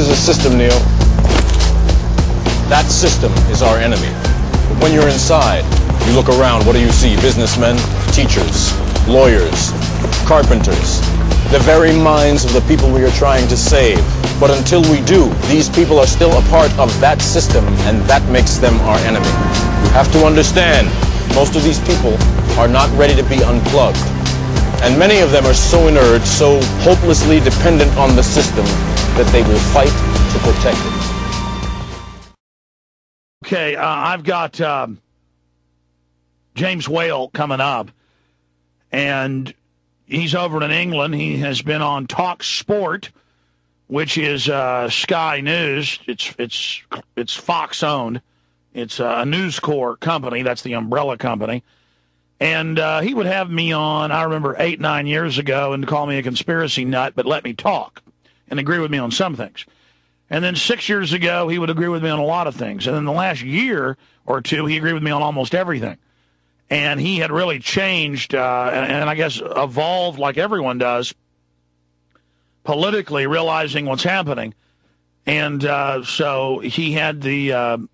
is a system, Neil. That system is our enemy. But when you're inside, you look around, what do you see? Businessmen, teachers, lawyers, carpenters, the very minds of the people we are trying to save. But until we do, these people are still a part of that system, and that makes them our enemy. You have to understand, most of these people are not ready to be unplugged. And many of them are so inert, so hopelessly dependent on the system, that they will fight to protect it. Okay, I've got James Ewell coming up, and he's over in England. He has been on Talksport, which is Sky News. It's Fox owned. It's a News Corp company. That's the umbrella company. And he would have me on, I remember 8, 9 years ago, and call me a conspiracy nut, but let me talk and agree with me on some things. And then 6 years ago, he would agree with me on a lot of things. And then the last year or two, he agreed with me on almost everything. And he had really changed and I guess evolved like everyone does, politically realizing what's happening. And so he had the,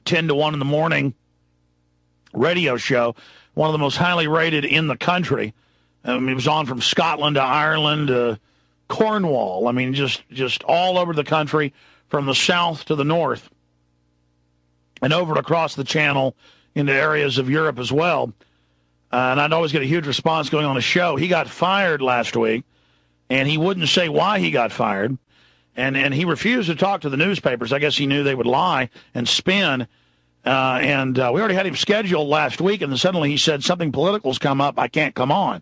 10 to 1 in the morning radio show, one of the most highly rated in the country. It was on from Scotland to Ireland to Cornwall. I mean, just all over the country, from the south to the north, and over and across the channel into areas of Europe as well. And I'd always get a huge response going on a show. He got fired last week, and he wouldn't say why he got fired. And he refused to talk to the newspapers. I guess he knew they would lie and spin. And we already had him scheduled last week, and then suddenly he said, something political's come up, I can't come on.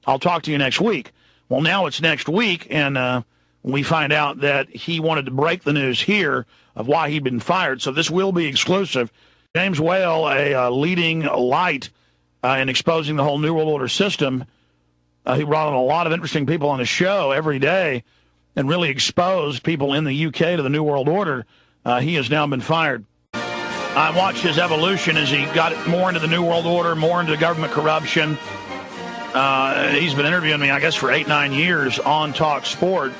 I'll talk to you next week. Well, now it's next week, and we find out that he wanted to break the news here of why he'd been fired. So this will be exclusive. James Ewell, a leading light in exposing the whole New World Order system. He brought on a lot of interesting people on the show every day and really exposed people in the UK to the New World Order. He has now been fired. I watched his evolution as he got more into the New World Order, more into government corruption. He's been interviewing me, I guess, for 8, 9 years on Talksport.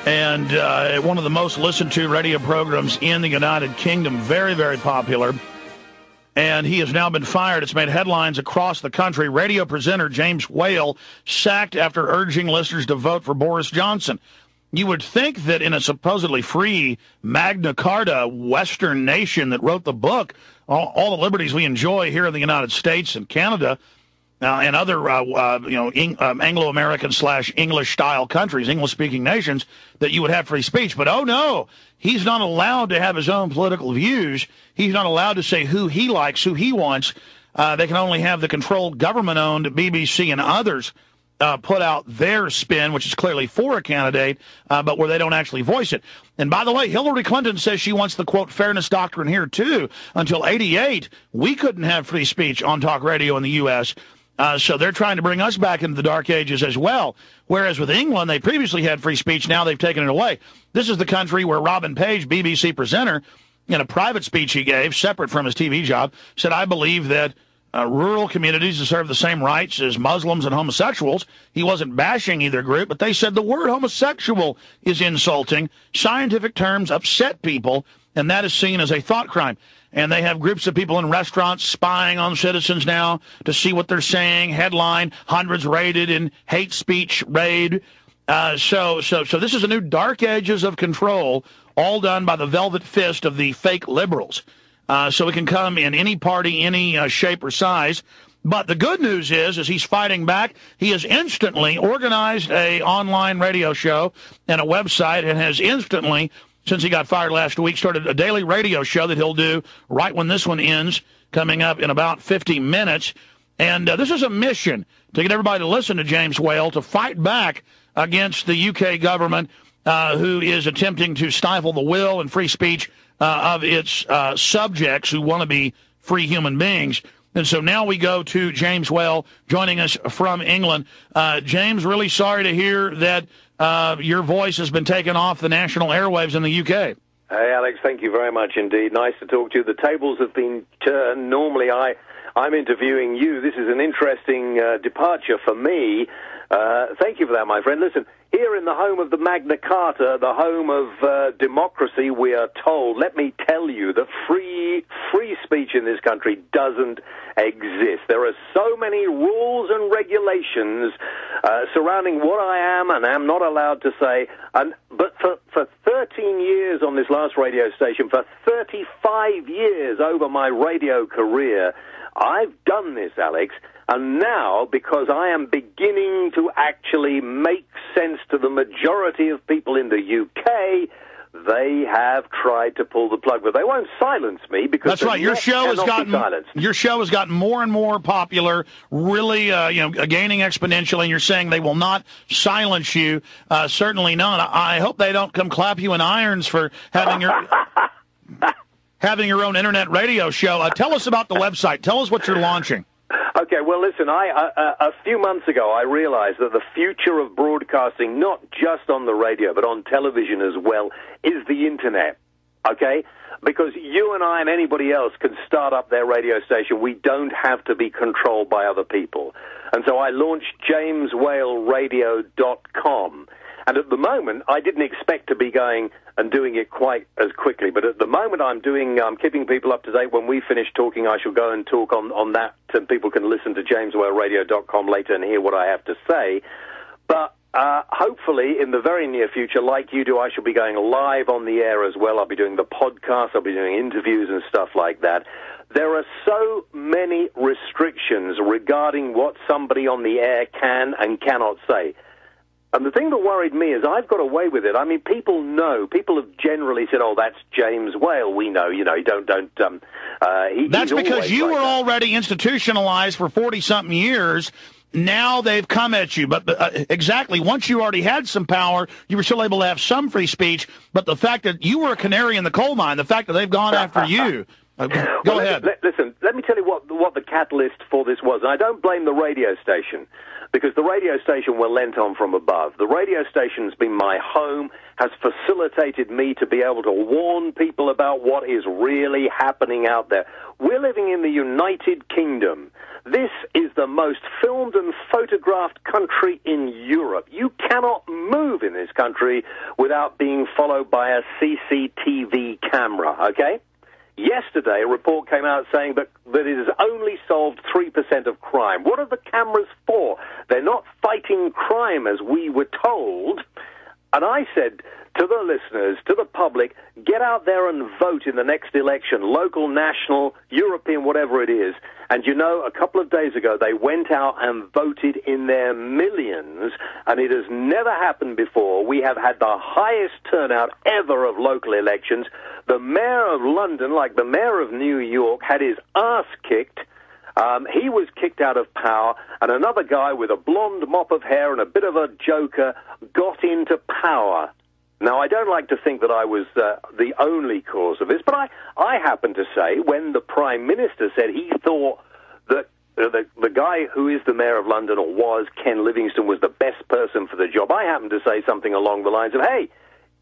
And one of the most listened to radio programs in the United Kingdom. Very, very popular. And he has now been fired. It's made headlines across the country. Radio presenter James Ewell sacked after urging listeners to vote for Boris Johnson. You would think that in a supposedly free Magna Carta Western nation that wrote the book, all the liberties we enjoy here in the United States and Canada and other Anglo-American / English-style countries, English-speaking nations, that you would have free speech. But, oh, no, he's not allowed to have his own political views. He's not allowed to say who he likes, who he wants. They can only have the controlled government-owned BBC and others put out their spin, which is clearly for a candidate, but where they don't actually voice it. And by the way, Hillary Clinton says she wants the, quote, fairness doctrine here, too. Until 88, we couldn't have free speech on talk radio in the U.S., so they're trying to bring us back into the dark ages as well. Whereas with England, they previously had free speech. Now they've taken it away. This is the country where Robin Page, BBC presenter, in a private speech he gave, separate from his TV job, said, I believe that rural communities deserve the same rights as Muslims and homosexuals. He wasn't bashing either group, but they said the word homosexual is insulting. Scientific terms upset people, and that is seen as a thought crime. And they have groups of people in restaurants spying on citizens now to see what they're saying. Headline, hundreds raided in hate speech raid. So this is a new dark edges of control, all done by the velvet fist of the fake liberals. So it can come in any party, any shape or size. But the good news is he's fighting back. He has instantly organized a online radio show and a website, and has instantly, since he got fired last week, started a daily radio show that he'll do right when this one ends, coming up in about 50 minutes. And this is a mission to get everybody to listen to James Ewell, to fight back against the UK government, who is attempting to stifle the will and free speech of its subjects who want to be free human beings. And so now we go to James Ewell joining us from England. James, really sorry to hear that your voice has been taken off the national airwaves in the UK. Hey, Alex, thank you very much indeed. Nice to talk to you. The tables have been turned. Normally I I'm interviewing you. This is an interesting departure for me. Thank you for that, my friend. Listen, here in the home of the Magna Carta, the home of democracy, we are told, let me tell you, that free speech in this country doesn't exist. There are so many rules and regulations surrounding what I am and am not allowed to say. But for 13 years on this last radio station, for 35 years over my radio career, I've done this, Alex. And now, because I am beginning to actually make sense to the majority of people in the UK, they have tried to pull the plug, but they won't silence me because that's right. Your show has gotten more and more popular, really, gaining exponentially. And you're saying they will not silence you. Certainly not. I hope they don't come clap you in irons for having your own internet radio show. Tell us about the website. Tell us what you're launching. Okay, well, listen, a few months ago I realized that the future of broadcasting, not just on the radio, but on television as well, is the Internet, okay? Because you and I and anybody else can start up their radio station. We don't have to be controlled by other people. And so I launched jameswhaleradio.com. And at the moment, I didn't expect to be going and doing it quite as quickly. But at the moment, I'm keeping people up to date. When we finish talking, I shall go and talk on that, and people can listen to jameswhaleradio.com later and hear what I have to say. But hopefully, in the very near future, like you do, I shall be going live on the air as well. I'll be doing the podcast. I'll be doing interviews and stuff like that. There are so many restrictions regarding what somebody on the air can and cannot say. And the thing that worried me is I've got away with it. I mean, people know. People have generally said, "Oh, that's James Whale." We know, That's because you were already institutionalized for 40-something years. Now they've come at you. But exactly, once you already had some power, you were still able to have some free speech. But the fact that you were a canary in the coal mine, the fact that they've gone after you. Go ahead. Listen, let me tell you what the catalyst for this was. And I don't blame the radio station, because the radio station were lent on from above. The radio station's been my home, has facilitated me to be able to warn people about what is really happening out there. We're living in the United Kingdom. This is the most filmed and photographed country in Europe. You cannot move in this country without being followed by a CCTV camera, okay? Yesterday, a report came out saying that it has only solved 3% of crime. What are the cameras for? They're not fighting crime, as we were told. And I said to the listeners, to the public, get out there and vote in the next election, local, national, European, whatever it is. And you know, a couple of days ago, they went out and voted in their millions, and it has never happened before. We have had the highest turnout ever of local elections. The mayor of London, like the mayor of New York, had his ass kicked. He was kicked out of power, and another guy with a blonde mop of hair and a bit of a joker got into power. Now, I don't like to think that I was the only cause of this, but I happen to say when the Prime Minister said he thought that the guy who is the Mayor of London, or was, Ken Livingstone, was the best person for the job, I happen to say something along the lines of, hey,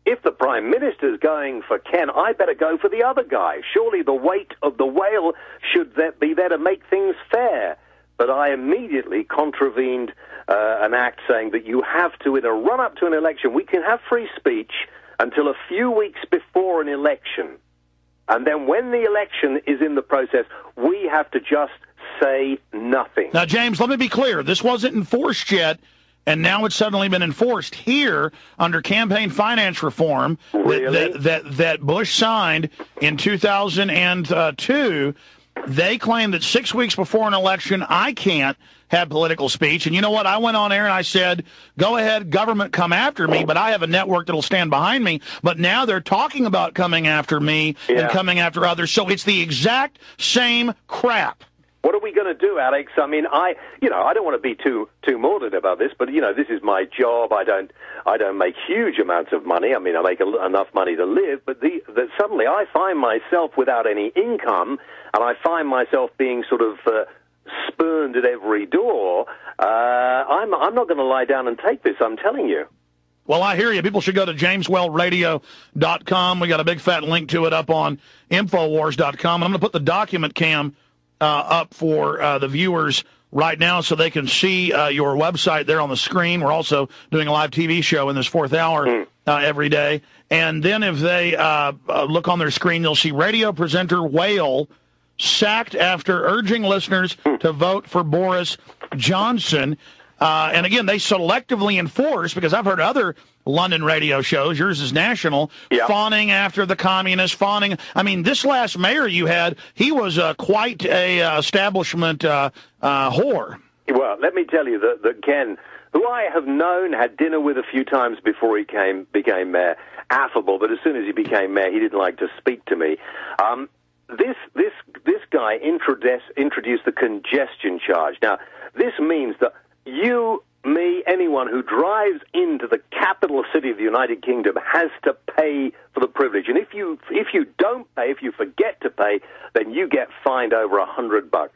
if the Prime Minister's going for Ken, I better go for the other guy. Surely the weight of the whale should be there to make things fair. But I immediately contravened an act saying that you have to, in a run-up to an election, we can have free speech until a few weeks before an election. And then when the election is in the process, we have to just say nothing. Now, James, let me be clear. This wasn't enforced yet, and now it's suddenly been enforced here under campaign finance reform that Bush signed in 2002. They claim that 6 weeks before an election, I can't have political speech. And you know what? I went on air and I said, go ahead, government, come after me, but I have a network that'll stand behind me. But now they're talking about coming after me and coming after others. So it's the exact same crap. What are we going to do, Alex? I mean, I don't want to be too morbid about this, but this is my job. I don't make huge amounts of money. I mean, I make enough money to live, but suddenly I find myself without any income, and I find myself being sort of spurned at every door. I'm not going to lie down and take this. I'm telling you. Well, I hear you. People should go to jameswhaleradio.com. We got a big fat link to it up on Infowars.com. And I'm going to put the document, Cam, up for the viewers right now so they can see your website there on the screen. We're also doing a live TV show in this fourth hour every day. And then if they look on their screen, they'll see radio presenter Ewell sacked after urging listeners to vote for Boris Johnson. And again, they selectively enforce, because I've heard other London radio shows, yours is national, fawning after the communists, fawning. I mean, this last mayor you had, he was quite a establishment whore. Well, let me tell you that Ken, who I have known, had dinner with a few times before he became mayor, affable, but as soon as he became mayor, he didn't like to speak to me. This guy introduced the congestion charge. Now, this means that you, me, anyone who drives into the capital city of the United Kingdom has to pay for the privilege. And if you don't pay, if you forget to pay, then you get fined over $100.